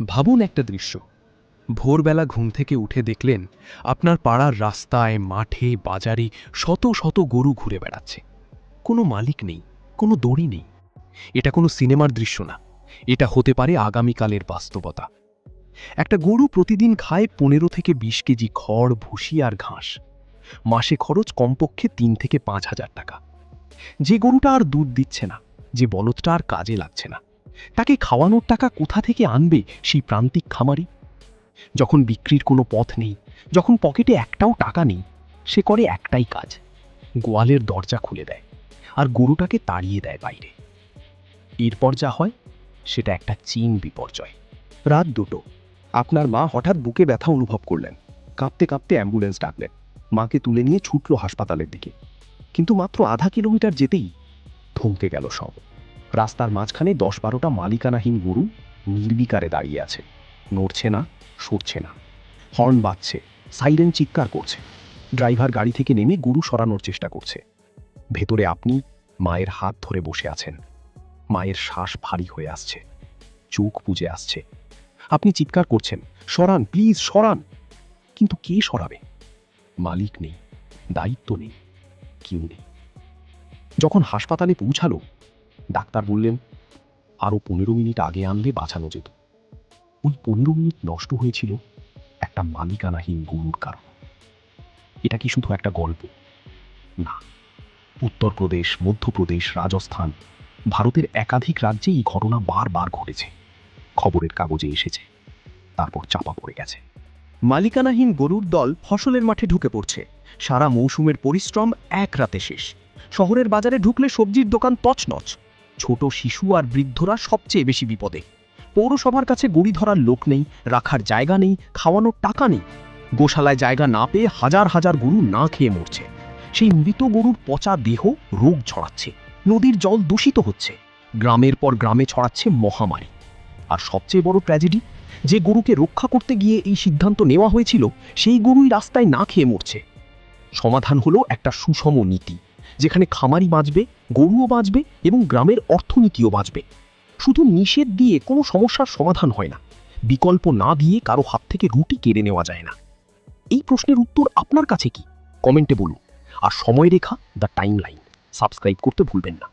ভাবুন একটা দৃশ্য। ভোরবেলা ঘুম থেকে উঠে দেখলেন আপনার পাড়ার রাস্তায়, মাঠে, বাজারে শত শত গরু ঘুরে বেড়াচ্ছে। কোনো মালিক নেই, কোনো দড়ি নেই। এটা কোনো সিনেমার দৃশ্য না, এটা হতে পারে আগামীকালের বাস্তবতা। একটা গরু প্রতিদিন খায় 15 থেকে 20 কেজি খড়, ভুসি আর ঘাস। মাসে খরচ কমপক্ষে 3 থেকে 5,000 টাকা। যে গরুটা আর দুধ দিচ্ছে না, যে বলদটা আর কাজে লাগছে না, তাকে খাওয়ানোর টাকা কোথা থেকে আনবে সেই প্রান্তিক খামারি? যখন বিক্রির কোনো পথ নেই, যখন পকেটে একটাও টাকা নেই, সে করে একটাই কাজ, গোয়ালের দরজা খুলে দেয় আর গরুটাকে তাড়িয়ে দেয় বাইরে। এরপর যা হয় সেটা একটা চীন বিপর্যয়। রাত 2টো, আপনার মা হঠাৎ বুকে ব্যথা অনুভব করলেন। কাঁপতে কাঁপতে অ্যাম্বুলেন্স ডাকলেন। মাকে তুলে নিয়ে ছুটল হাসপাতালের দিকে। কিন্তু মাত্র আধা কিলোমিটার যেতেই থমকে গেল সব। রাস্তার মাঝখানে 10-12টা মালিকানাহীন গরু নির্বিকারে দাঁড়িয়ে আছে। নড়ছে না, সরছে না। হর্ন বাজছে, সাইরেন চিৎকার করছে। ড্রাইভার গাড়ি থেকে নেমে গরু সরানোর চেষ্টা করছে। ভেতরে আপনি মায়ের হাত ধরে বসে আছেন। মায়ের শ্বাস ভারী হয়ে আসছে, চোখ বুজে আসছে। আপনি চিৎকার করছেন, সরান প্লিজ, সরান। কিন্তু কে সরাবে? মালিক নেই, দায়িত্ব নেই, কেউ নেই। যখন হাসপাতালে পৌঁছালো, ডাক্তার বললেন আরও 15 মিনিট আগে আনলে বাঁচানো যেত। ওই 15 মিনিট নষ্ট হয়েছিল একটা মালিকানাহীন গরুর কারণ। এটা কি শুধু একটা গল্প? না, উত্তরপ্রদেশ, মধ্যপ্রদেশ, রাজস্থান, ভারতের একাধিক রাজ্যে এই ঘটনা বারবার ঘটেছে। খবরের কাগজে এসেছে, তারপর চাপা পড়ে গেছে। মালিকানাহীন গরুর দল ফসলের মাঠে ঢুকে পড়ছে। সারা মৌসুমের পরিশ্রম এক রাতে শেষ। শহরের বাজারে ঢুকলে সবজির দোকান তছনছ। ছোট শিশু আর বৃদ্ধরা সবচেয়ে বেশি বিপদে। পৌরসভার কাছে গড়ি ধরার লোক নেই, রাখার জায়গা নেই, খাওয়ানোর টাকা নেই। গোশালায় জায়গা না পেয়ে হাজার হাজার গরু না খেয়ে মরছে। সেই মৃত গরুর পচা দেহ রোগ ছড়াচ্ছে। নদীর জল দূষিত হচ্ছে। গ্রামের পর গ্রামে ছড়াচ্ছে মহামারী। আর সবচেয়ে বড় ট্র্যাজেডি, যে গরুকে রক্ষা করতে গিয়ে এই সিদ্ধান্ত নেওয়া হয়েছিল, সেই গরুই রাস্তায় না খেয়ে মরছে। সমাধান হলো একটা সুষম নীতি, যেখানে খামারি বাঁচবে, গরুও বাঁচবে এবং গ্রামের অর্থনীতিও বাঁচবে। শুধু নিষেধ দিয়ে কোনো সমস্যার সমাধান হয় না। বিকল্প না দিয়ে কারো হাত থেকে রুটি কেড়ে নেওয়া যায় না। এই প্রশ্নের উত্তর আপনার কাছে কি? কমেন্টে বলুন। আর সময়রেখা, দ্য টাইমলাইন সাবস্ক্রাইব করতে ভুলবেন না।